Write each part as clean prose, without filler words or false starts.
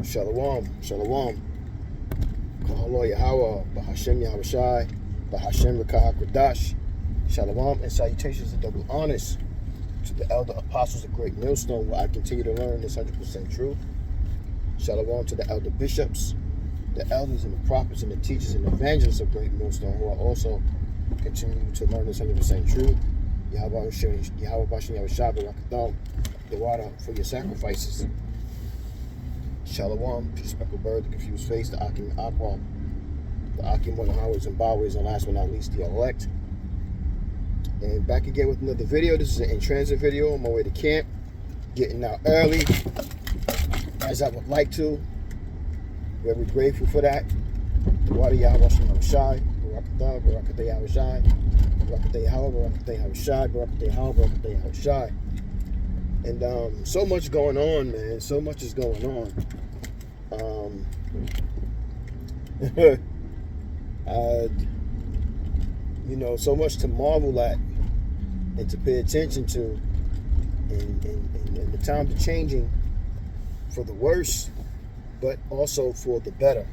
Shalom, shalom. Kahalo Yahweh, Bahashem Yahushai, Bahashem Rakah Kodash. Shalom and salutations and double honors to the elder apostles of Great Millstone, where I continue to learn this 100% truth. Shalom to the elder bishops, the elders and the prophets and the teachers and evangelists of Great Millstone, who are also continuing to learn this 100% truth. Yahweh Bashem Yahushai, Barakatham, the water for your sacrifices. Shalom to the speckled bird, the confused face, the Akim Akwam, the Akim one of Howards and Bowers, and last but not least, the elect. And back again with another video. This is an in-transit video on my way to camp. Getting out early, as I would like to. Very grateful for that. The water Yahweh Yahushai, Barakatham, Barakatah Yahushai, Barakatah Yahweh, Barakatah Yahushai, Barakatah Yahweh, Barakatah Yahushai. And so much going on, man. So much is going on. You know, so much to marvel at and to pay attention to, and the times are changing for the worse, but also for the better.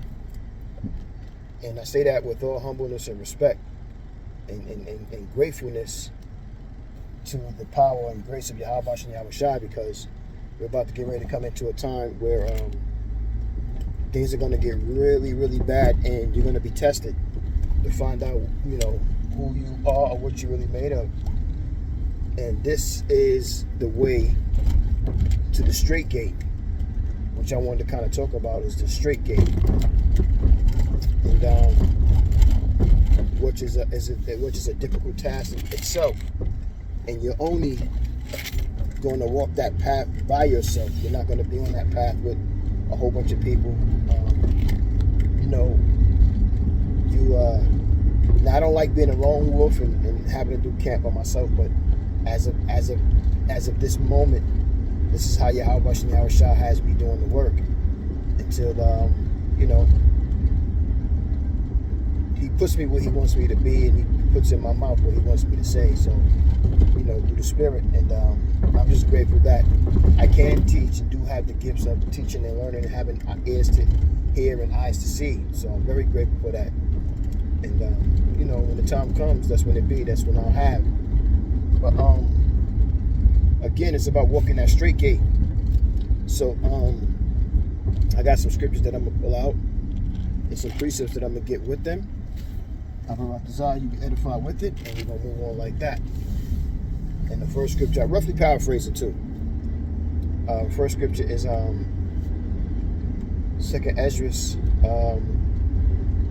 And I say that with all humbleness and respect and gratefulness to the power and grace of Yahweh Bashem Yahushai, because we're about to get ready to come into a time where things are going to get really, really bad, and you're going to be tested to find out, you know, who you are or what you're really made of. And this is the way to the straight gate, which I wanted to kind of talk about, is the straight gate, and which is a difficult task in itself. And you're only going to walk that path by yourself. You're not going to be on that path with a whole bunch of people. Now I don't like being a lone wolf and having to do camp by myself, but as of this moment, this is how Yahweh Bashem Yahushai has me doing the work until you know, he puts me where he wants me to be, and he puts in my mouth what he wants me to say. So, you know, through the Spirit, and I'm just grateful that I can teach and do have the gifts of teaching and learning and having ears to hear and eyes to see. So I'm very grateful for that. And you know, when the time comes, that's when it be. That's when I'll have. But again, it's about walking that straight gate. So I got some scriptures that I'm gonna pull out, and some precepts that I'm gonna get with them. You can edify with it, and we're gonna move on like that. And the first scripture, I roughly paraphrase it too. First scripture is 2nd Ezra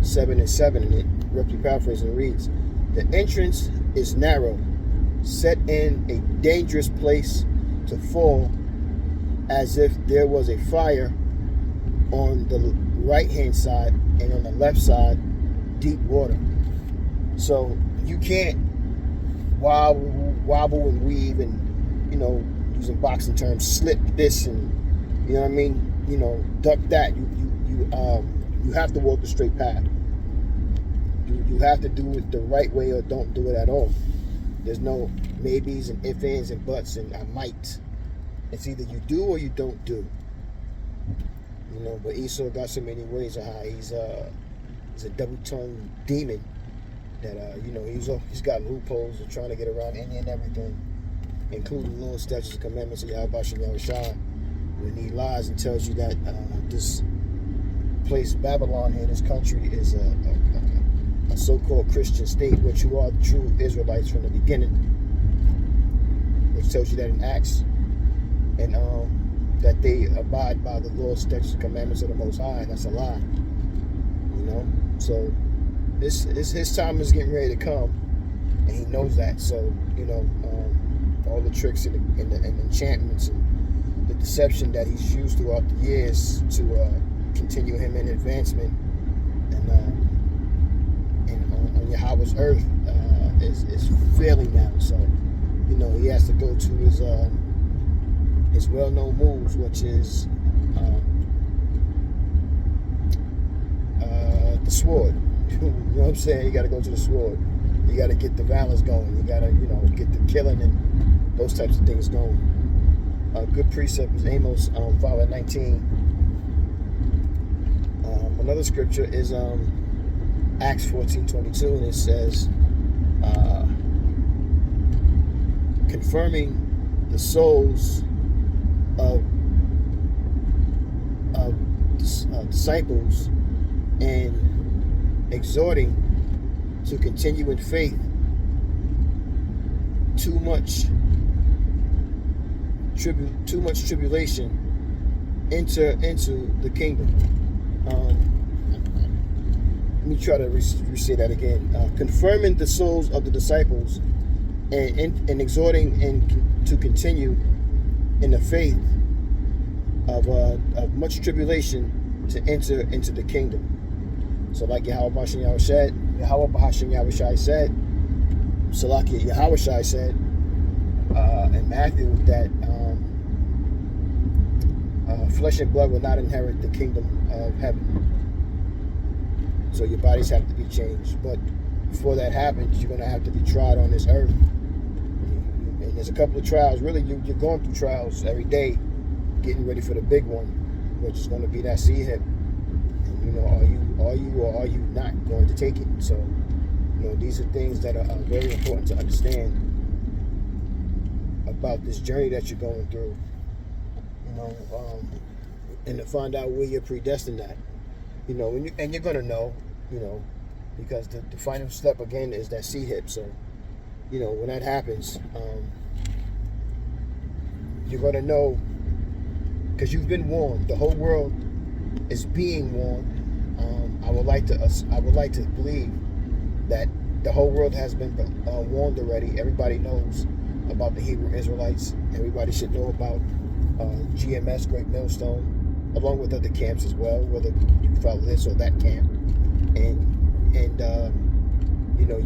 7:7, and it roughly paraphrasing reads, "The entrance is narrow, set in a dangerous place to fall, as if there was a fire on the right hand side, and on the left side, deep water." So you can't wobble and weave and, you know, using boxing terms, slip this and, you know what I mean, you know, duck that. You have to walk the straight path. You have to do it the right way, or don't do it at all. There's no maybes and ifs, ands, and buts and I might. It's either you do or you don't do. You know, but Esau got so many ways of how he's a double-tongued demon that you know, he's got loopholes of trying to get around any and everything, including law, statutes, and commandments of Yahweh Bashem Yahushai. When he lies and tells you that this place Babylon here, this country, is a so-called Christian state, which you are the true Israelites from the beginning, which tells you that in Acts, and that they abide by the law, statutes, and commandments of the Most High. That's a lie. You know, so his time is getting ready to come, and he knows that. So, you know, all the tricks and the enchantments and the deception that he's used throughout the years to continue him in advancement and on Yahweh's earth is failing now. So, you know, he has to go to his well-known moves, which is the sword. You know what I'm saying? You got to go to the sword. You got to get the violence going. You got to, you know, get the killing and those types of things going. A good precept is Amos 5:19. Another scripture is Acts 14:22, and it says, confirming the souls of disciples and exhorting to continue in faith. Too much tribulation enter into the kingdom. Let me try to say that again. Confirming the souls of the disciples and exhorting to continue in the faith of much tribulation to enter into the kingdom. So like Yahweh B'Hashem Yahushai said, Salakia Yahushai said in Matthew that flesh and blood will not inherit the kingdom of heaven. So your bodies have to be changed. But before that happens, you're going to have to be tried on this earth. And there's a couple of trials. Really, you're going through trials every day, getting ready for the big one, which is going to be that sea hip. And are you or are you not going to take it? So, these are things that are very important to understand about this journey that you're going through. And to find out where you're predestined at. And you're going to know, because the final step again is that sea hip. So, when that happens, you're going to know, because you've been warned. The whole world is being warned. I would like to believe that the whole world has been warned already. Everybody knows about the Hebrew Israelites. Everybody should know about GMS, Great Millstone, along with other camps as well, whether you follow this or that camp. And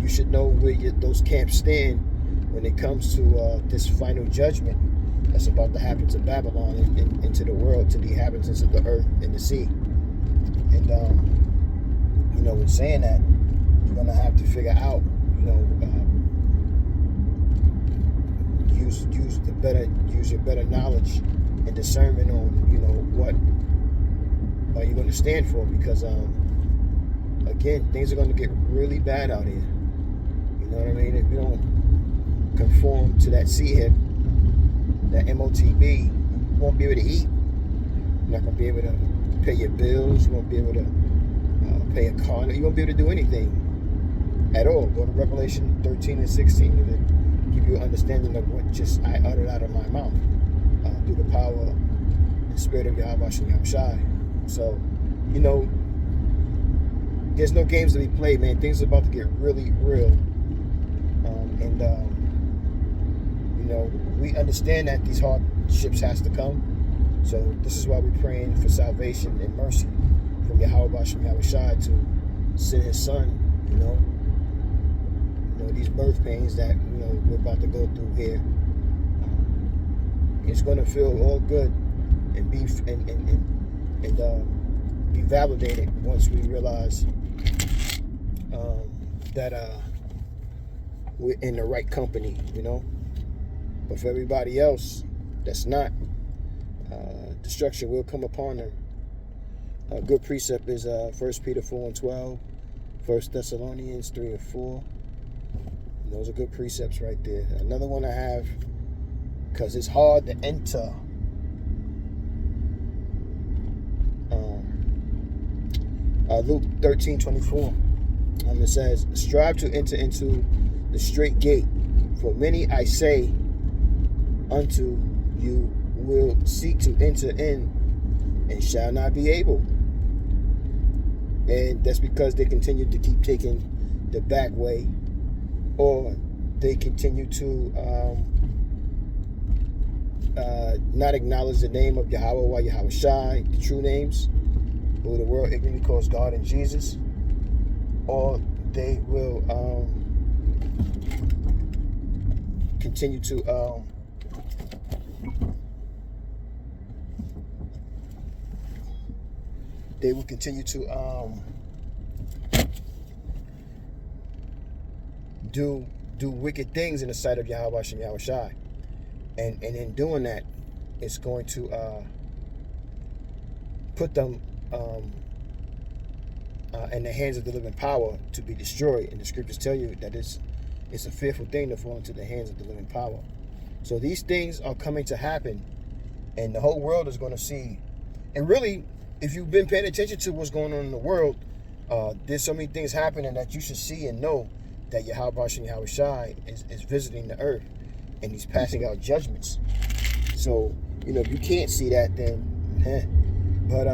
you should know where those camps stand when it comes to this final judgment that's about to happen to Babylon and to the world, to the inhabitants of the earth and the sea. And in saying that, you're gonna have to figure out, use your better knowledge and discernment on, what are you going to stand for? Because again, things are going to get really bad out here. You know what I mean? If you don't conform to that C-HIP, that MOTB, you won't be able to eat. You're not going to be able to pay your bills. You won't be able to pay a car. You won't be able to do anything at all. Go to Revelation 13 and 16 and give you an understanding of what just I uttered out of my mouth through the power and spirit of Yahweh Yahushai. So, there's no games to be played, man. Things are about to get really real. We understand that these hardships has to come. So this is why we're praying for salvation and mercy from Yahweh B'Hashem Yahushai to send his son, these birth pains that, we're about to go through here. It's going to feel all good and be validated once we realize that we're in the right company, But for everybody else that's not, destruction will come upon them. A good precept is 1 Peter 4 and 12, 1 Thessalonians 3 and 4. And those are good precepts right there. Another one I have, because it's hard to enter. Luke 13:24. It says, strive to enter into the straight gate, for many, I say, unto you will seek to enter in and shall not be able. And that's because they continue to keep taking the back way, or they continue to not acknowledge the name of Yahweh or Yahushai, the true names, who the world ignorantly calls God and Jesus, or they will continue to do wicked things in the sight of Yahweh and Yahushai. And in doing that, it's going to put them in the hands of the living power to be destroyed. And the scriptures tell you that it's a fearful thing to fall into the hands of the living power. So these things are coming to happen, and the whole world is going to see. And really, if you've been paying attention to what's going on in the world, there's so many things happening that you should see and know that Yahweh Shem Yahweh Shai is visiting the earth, and he's passing out judgments. So, if you can't see that, then, but,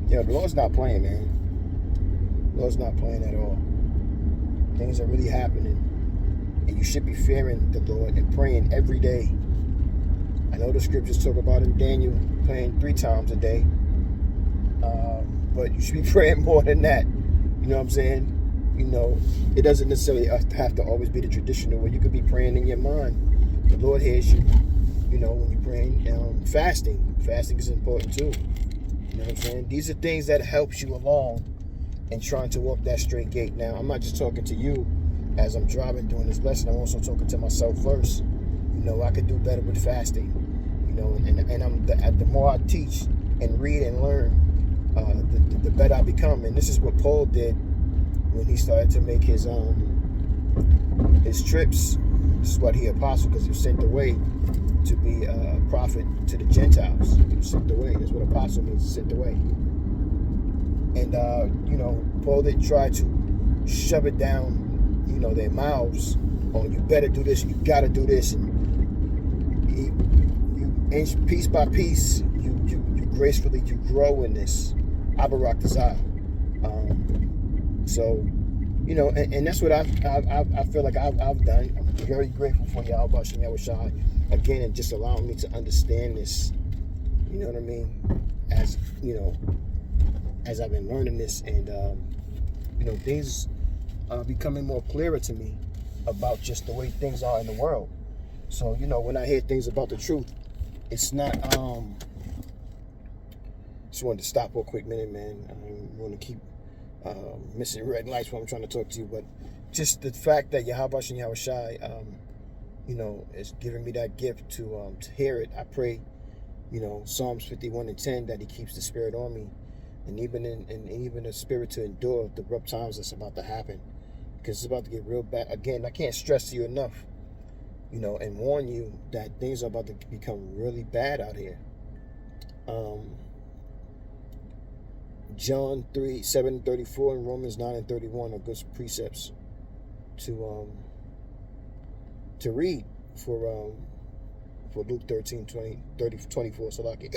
the Lord's not playing, man. The Lord's not playing at all. Things are really happening, and you should be fearing the Lord and praying every day. I know the scriptures talk about in Daniel praying 3 times a day, but you should be praying more than that. You know what I'm saying? It doesn't necessarily have to always be the traditional way. You could be praying in your mind. The Lord hears you, when you're praying. Fasting. Fasting is important too. You know what I'm saying? These are things that helps you along in trying to walk that straight gate. Now, I'm not just talking to you as I'm driving doing this lesson. I'm also talking to myself first. I could do better with fasting. And the more I teach and read and learn, the better I become. And this is what Paul did when he started to make his trips. This is what he apostle, because he was sent away to be a prophet to the Gentiles. He was sent away. That's what apostle means, sent away. And Paul didn't try to shove it down, their mouths. Oh, you better do this. You got to do this. And you piece by piece, you gracefully you grow in this. Abarak Tazah. So, and that's what I feel like I've done. I'm very grateful for Yahweh Shem Yahweh Shai again, and just allowing me to understand this. You know what I mean? As as I've been learning this, and things are becoming more clearer to me about just the way things are in the world. So when I hear things about the truth, it's not. Just wanted to stop for a quick minute, man. I don't want to keep missing red lights while I'm trying to talk to you, but just the fact that Yahweh Shem Yahweh Shai, is giving me that gift to hear it. I pray, Psalms 51:10, that He keeps the spirit on me, and even the spirit to endure the rough times that's about to happen, because it's about to get real bad. Again, I can't stress to you enough, and warn you that things are about to become really bad out here. John 3:7-34 and Romans 9:31 are good precepts to read for Luke 13:24. Salaki.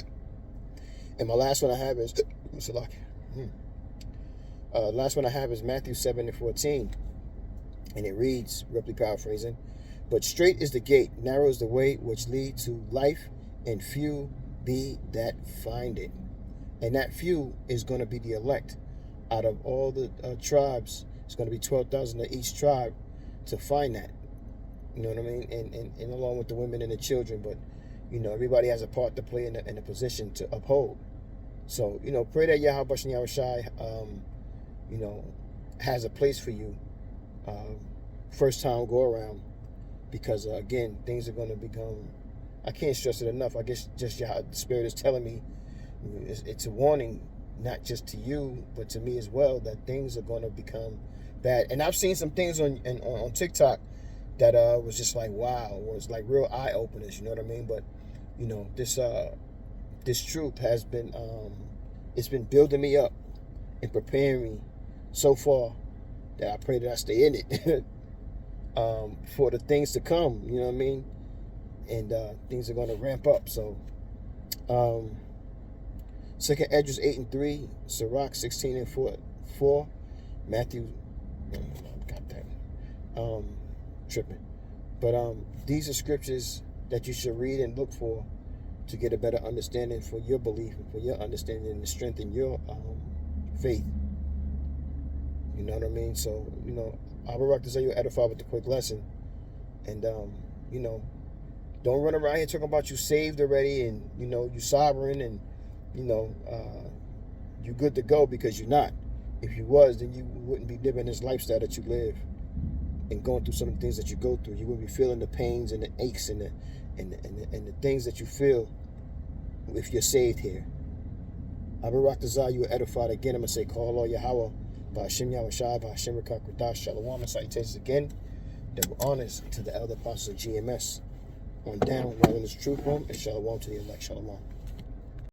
And my last one I have is Salaki. Last one I have is Matthew 7:14, and it reads, roughly paraphrasing, "But straight is the gate, narrow is the way which leads to life, and few be that find it." And that few is going to be the elect. Out of all the tribes, it's going to be 12,000 of each tribe to find that. You know what I mean? And along with the women and the children. But, everybody has a part to play in a position to uphold. So, pray that Yahweh Shem Yahweh Shai, has a place for you. First time go around. Because, again, things are going to become, I can't stress it enough. I guess just the Spirit is telling me, it's a warning, not just to you, but to me as well, that things are going to become bad. And I've seen some things on TikTok that was just like, wow, was like real eye openers. You know what I mean? But this truth has been it's been building me up and preparing me so far that I pray that I stay in it for the things to come. You know what I mean? And things are going to ramp up. So. 2nd Esdras 8:3, Sirach 16:4, Matthew, got that, tripping. But these are scriptures that you should read and look for to get a better understanding for your belief and for your understanding and to strengthen your faith. You know what I mean? So, Abarak to say you're edified with the quick lesson. And, don't run around here talking about you saved already and, you sovereign and, you're good to go, because you're not. If you was, then you wouldn't be living this lifestyle that you live and going through some of the things that you go through. You wouldn't be feeling the pains and the aches and the things that you feel if you're saved here. Abarakazah, you are edified again. I'm going to say, call all Yahweh, Ba'ashem Yahushua, Ba'ashem Rakak Radash, Shalom, and salutations again. Double honors to the elder apostles of GMS. On down, while in this truth room, and Shalom to the elect. Shalom.